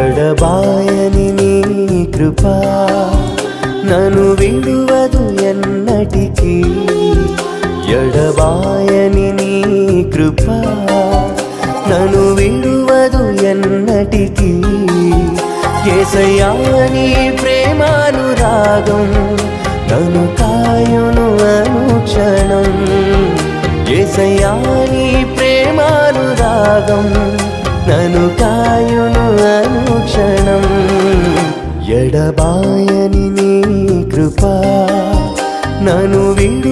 ఎడబాయని నీ కృపా నన్ను విడువదు ఎన్నటికీ. ఎడబాయని నీ కృపా నన్ను విడువదు ఎన్నటికీ. యేసయ్యా నీ ప్రేమానురాగం నన్ను కాయును అనుక్షణం. యేసయ్యా నీ ప్రేమానురాగం నన్ను కాయును అనుక్షణం. ఎడబాయని నీ కృపా నన్ను విడు